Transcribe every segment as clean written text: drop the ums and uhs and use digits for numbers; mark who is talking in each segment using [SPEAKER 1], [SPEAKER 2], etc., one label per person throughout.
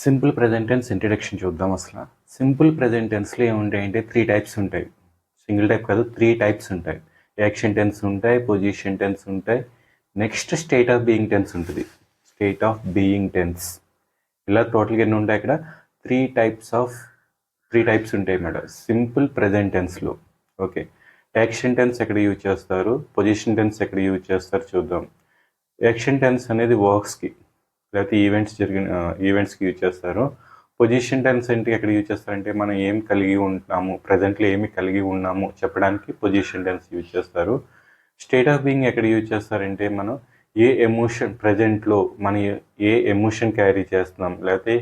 [SPEAKER 1] Simple present tense introduction చూద్దాం అసలు. Simple present టెన్స్లో ఏముంటాయంటే 3 టైప్స్ ఉంటాయి. సింగిల్ టైప్ కాదు, 3 టైప్స్ ఉంటాయి. యాక్షన్ టెన్స్ ఉంటాయి, పొజిషన్ టెన్స్ ఉంటాయి, next state of being tense ఉంటుంది. స్టేట్ ఆఫ్ బీయింగ్ టెన్స్ ఇలా టోటల్గా ఎన్ని ఉంటాయి ఇక్కడ? 3 టైప్స్ ఉంటాయి అన్నమాట సింపుల్ ప్రెజెంట్ టెన్స్లో. ఓకే, యాక్షన్ టెన్స్ ఎక్కడ యూజ్ చేస్తారు, పొజిషన్ టెన్స్ ఎక్కడ యూజ్ చేస్తారు చూద్దాం. యాక్షన్ టెన్స్ అనేది వర్క్స్కి లేకపోతే ఈవెంట్స్కి యూజ్ చేస్తారు. పొజిషన్ టెన్స్ అంటే ఎక్కడ యూజ్ చేస్తారంటే మనం ఏం కలిగి ఉంటాము, ప్రజెంట్లో ఏమి కలిగి ఉన్నాము చెప్పడానికి పొజిషన్ టెన్స్ యూజ్ చేస్తారు. స్టేట్ ఆఫ్ బీయింగ్ ఎక్కడ యూజ్ చేస్తారంటే మనం ఏ ఎమోషన్ ప్రజెంట్లో మనం ఏ ఎమోషన్ క్యారీ చేస్తున్నాం, లేకపోతే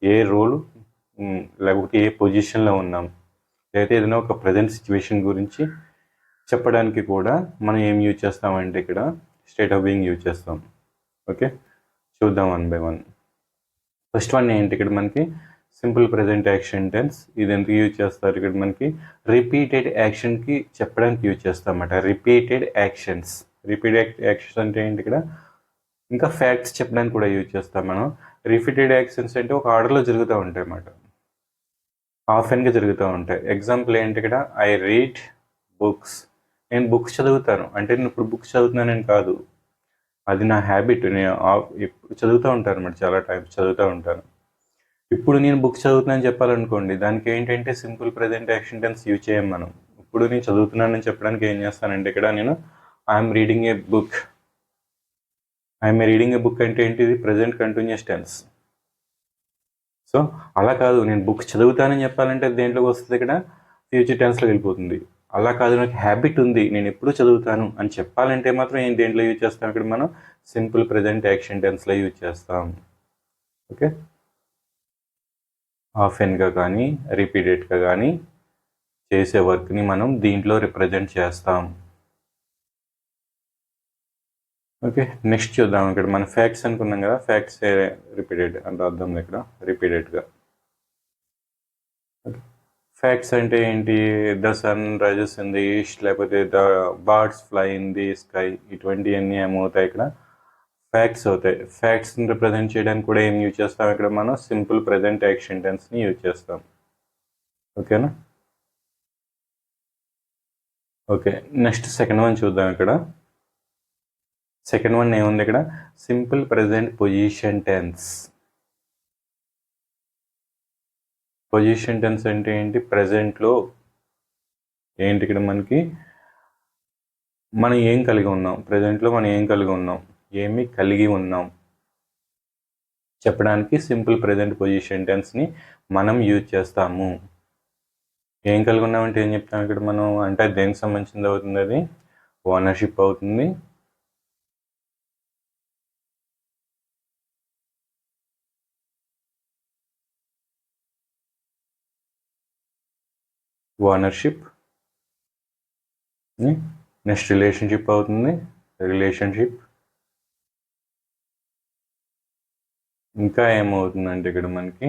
[SPEAKER 1] ఏ రోల్ లేకపోతే ఏ పొజిషన్లో ఉన్నాం, లేకపోతే ఏదైనా ఒక ప్రజెంట్ సిచ్యువేషన్ గురించి చెప్పడానికి కూడా మనం ఏం యూజ్ చేస్తామంటే ఇక్కడ స్టేట్ ఆఫ్ బీయింగ్ యూజ్ చేస్తాం. ఓకే, చూద్దాం one by one. First one ఏంటి ఇక్కడ మనకి సింపుల్ ప్రెజెంట్ యాక్షన్ టెన్స్. ఇది ఎందుకు యూజ్ చేస్తారు ఇక్కడ మనకి రిపీటెడ్ యాక్షన్కి చెప్పడానికి యూజ్ చేస్తాం అన్నమాట. రిపీటెడ్ యాక్షన్స్ అంటే ఏంటి ఇక్కడ? ఇంకా ఫ్యాక్ట్స్ చెప్పడానికి కూడా యూజ్ చేస్తాం మనం. రిపీటెడ్ యాక్షన్స్ అంటే ఒక ఆర్డర్లో జరుగుతూ ఉంటాయి అన్నమాట, ఆఫెన్గా జరుగుతూ ఉంటాయి. ఎగ్జాంపుల్ ఏంటి ఇక్కడ? I read books. నేను బుక్స్ చదువుతాను అంటే నేను ఇప్పుడు బుక్స్ చదువుతున్నానని కాదు, అది నా హ్యాబిట్. నేను ఎప్పుడు చదువుతూ ఉంటాను అన్నమాట, చాలా టైమ్స్ చదువుతూ ఉంటాను. ఇప్పుడు నేను బుక్స్ చదువుతున్నానని చెప్పాలనుకోండి, దానికి ఏంటంటే simple present action tense use చేయం మనం. ఇప్పుడు నేను చదువుతున్నానని చెప్పడానికి ఏం చేస్తానంటే ఇక్కడ నేను ఐఎమ్ రీడింగ్ ఏ బుక్. అంటే ఏంటిది? Present continuous tense. సో అలా కాదు, నేను బుక్ చదువుతానని చెప్పాలంటే దేంట్లోకి వస్తుంది ఇక్కడ? ఫ్యూచర్ టెన్స్లోకి వెళ్ళిపోతుంది. అలా కాదు, నాకు హ్యాబిట్ ఉంది, నేను ఎప్పుడూ చదువుతాను అని చెప్పాలంటే మాత్రం ఏం దేంట్లో యూజ్ చేస్తాం ఇక్కడ మనం? సింపుల్ ప్రెజెంట్ యాక్షన్ టెన్స్లో యూజ్ చేస్తాం. ఓకే, ఆఫెన్గా కానీ రిపీటెడ్గా కానీ చేసే వర్క్ని మనం దీంట్లో రిప్రజెంట్ చేస్తాం. ఓకే, నెక్స్ట్ చూద్దాం. ఇక్కడ మన ఫ్యాక్ట్స్ అనుకున్నాం కదా, ఫ్యాక్ట్స్ రిపీటెడ్ అంటే అర్థం ఇక్కడ రిపీటెడ్గా. ఓకే, ఫ్యాక్ట్స్ అంటే ఏంటి? The sun rises in the east, లేకపోతే the birds fly in the sky, ఇటువంటివన్నీ ఏమవుతాయి ఇక్కడ? ఫ్యాక్ట్స్ అవుతాయి. ఫ్యాక్ట్స్ని రిప్రజెంట్ చేయడానికి కూడా ఏం యూజ్ చేస్తాం ఇక్కడ మనం? సింపుల్ ప్రెజెంట్ యాక్షన్ టెన్స్ని యూజ్ చేస్తాం. ఓకేనా? ఓకే, నెక్స్ట్ సెకండ్ వన్ చూద్దాం. ఇక్కడ సెకండ్ వన్ ఏముంది ఇక్కడ? Simple present position tense. Position tense అంటే ఏంటి? ప్రజెంట్లో ఏంటి ఇక్కడ మనకి మనం ఏం కలిగి ఉన్నాం, ప్రజెంట్లో మనం ఏం కలిగి ఉన్నాం, ఏమి కలిగి ఉన్నాం చెప్పడానికి సింపుల్ ప్రెజెంట్ పొజిషన్ టెన్స్ని మనం యూజ్ చేస్తాము. ఏం కలిగి ఉన్నామంటే ఏం చెప్తాం ఇక్కడ మనం? అంటే దేనికి సంబంధించింది అవుతుంది? అది ఓనర్షిప్ అవుతుంది. ఓనర్షిప్. నెక్స్ట్ రిలేషన్షిప్ అవుతుంది. రిలేషన్షిప్. ఇంకా ఏమవుతుందంటే ఇక్కడ మనకి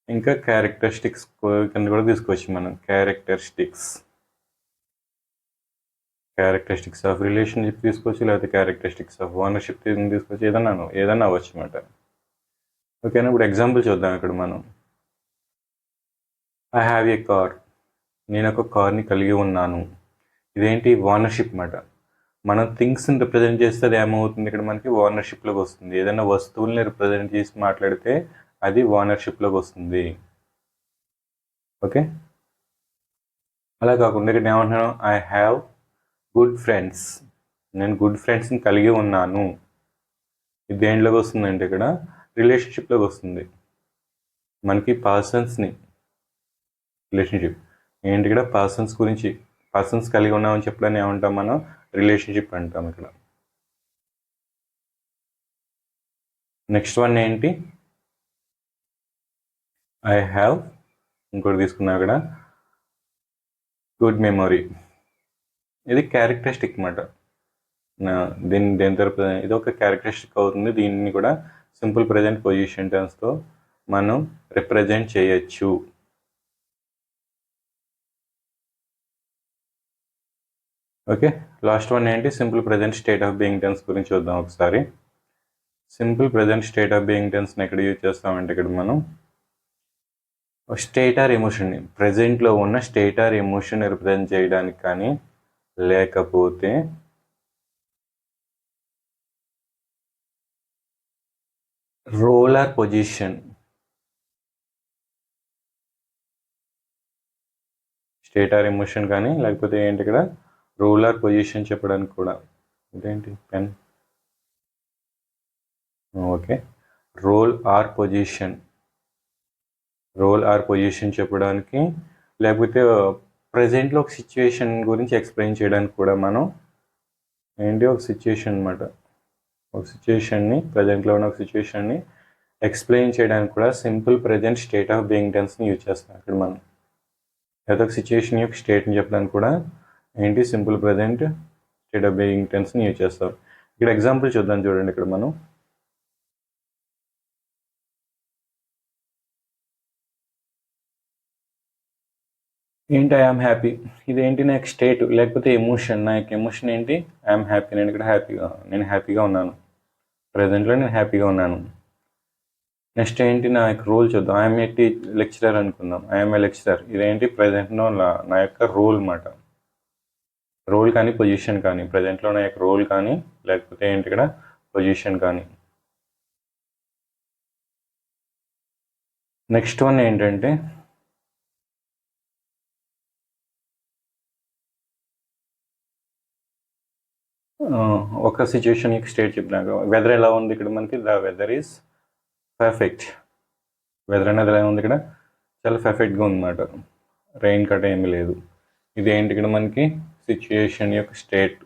[SPEAKER 1] ఇంకా క్యారెక్టరిస్టిక్స్ కింద కూడా తీసుకోవచ్చు మనం. క్యారెక్టరిస్టిక్స్ ఆఫ్ రిలేషన్షిప్ తీసుకోవచ్చు, లేకపోతే క్యారెక్టరిస్టిక్స్ ఆఫ్ ఓనర్షిప్ తీసుకోవచ్చు, ఏదన్నా అవ్వచ్చు అనమాట. ఓకేనా? ఇప్పుడు ఎగ్జాంపుల్ చూద్దాం. ఇక్కడ మనం ఐ హ్యావ్ ఏ కార్. నేను ఒక కార్ని కలిగి ఉన్నాను. ఇదేంటి? ఓనర్షిప్ అన్నమాట. మనం థింగ్స్ని రిప్రజెంట్ చేస్తే అది ఏమవుతుంది ఇక్కడ మనకి? ఓనర్షిప్లోకి వస్తుంది. ఏదైనా వస్తువుల్ని రిప్రజెంట్ చేసి మాట్లాడితే అది ఓనర్షిప్లోకి వస్తుంది. ఓకే, అలా కాకుండా ఇక్కడ ఏమంటున్నాను? I have good friends. నేను గుడ్ ఫ్రెండ్స్ని కలిగి ఉన్నాను. ఇది దేంట్లోకి వస్తుందంటే ఇక్కడ రిలేషన్షిప్లోకి వస్తుంది. మనకి పర్సన్స్ని రిలేషన్షిప్ ఏంటి ఇక్కడ? పర్సన్స్ కలిగి ఉన్నామని చెప్పడానికి ఏమంటాం మనం? రిలేషన్షిప్ అంటాం ఇక్కడ. నెక్స్ట్ వన్ ఏంటి? ఐ హ్యావ్ ఇంకోటి తీసుకున్నా ఇక్కడ గుడ్ మెమొరీ. ఇది క్యారెక్టరిస్టిక్ అన్నమాట. దేని తరపు ఇది ఒక క్యారెక్టరిస్టిక్ అవుతుంది. దీన్ని కూడా సింపుల్ ప్రెజెంట్ పొజిషన్ టెన్స్తో మనం రిప్రజెంట్ చేయొచ్చు. ఓకే, లాస్ట్ వన్ ఏంటి? Simple present state of being tense గురించి చూద్దాం ఒకసారి. Simple present state of being టెన్స్ని ఎక్కడ యూజ్ చేస్తామంటే ఇక్కడ మనం స్టేట్ ఆర్ ఎమోషన్, ప్రజెంట్లో ఉన్న స్టేట్ ఆర్ ఎమోషన్ రిప్రజెంట్ చేయడానికి కానీ లేకపోతే role or position, state or emotion కానీ లేకపోతే ఏంటి ఇక్కడ రోల్ ఆర్ పొజిషన్ చెప్పడానికి కూడా. ఇదేంటి pen, okay, role or position, role or position చెప్పడానికి లేకపోతే ప్రజెంట్లో ఒక సిచ్యువేషన్ గురించి ఎక్స్ప్లెయిన్ చేయడానికి కూడా మనం ఏంటి ఒక సిచ్యువేషన్ అనమాట, ఒక సిచ్యువేషన్ని ప్రజెంట్లో ఉన్న ఒక సిచ్యువేషన్ని ఎక్స్ప్లెయిన్ చేయడానికి కూడా simple present state of being టెన్స్ని యూజ్ చేస్తాం ఇక్కడ మనం. లేదా ఒక సిచ్యువేషన్ యొక్క స్టేట్ని చెప్పడానికి కూడా ఏంటి simple present state of being టెన్స్ని యూజ్ చేస్తాం. ఇక్కడ ఎగ్జాంపుల్ చూద్దాం చూడండి. ఇక్కడ మనం ఏంటి ఐఎమ్ హ్యాపీ, ఇదేంటి నా యొక్క స్టేట్ లేకపోతే ఎమోషన్, నా యొక్క ఎమోషన్ ఏంటి ఐఎమ్ హ్యాపీ, నేను ఇక్కడ హ్యాపీగా ఉన్నాను, ప్రజెంట్లో నేను హ్యాపీగా ఉన్నాను. నెక్స్ట్ ఏంటి నా యొక్క రోల్ చూద్దాం, ఐఎమ్ ఏ లెక్చరర్ అనుకుందాం, ఐఎమ్ ఏ లెక్చరర్, ఇదేంటి ప్రజెంట్లో నా యొక్క రోల్ అన్నమాట, రోల్ కానీ పొజిషన్ కానీ, ప్రజెంట్లో నా యొక్క రోల్ కానీ లేకపోతే ఏంటి ఇక్కడ పొజిషన్ కానీ. నెక్స్ట్ వన్ ఏంటంటే ఒక సిచ్యువేషన్ యొక్క స్టేట్ చెప్పినాక వెదర్ ఎలా ఉంది, ఇక్కడ మనకి the weather is perfect, weather అనేది ఎలా ఉంది ఇక్కడ చాలా పర్ఫెక్ట్గా ఉందన్నమాట, రెయిన్ కట్ ఏమీ లేదు. ఇది ఏంటి ఇక్కడ మనకి సిచ్యుయేషన్ యొక్క స్టేట్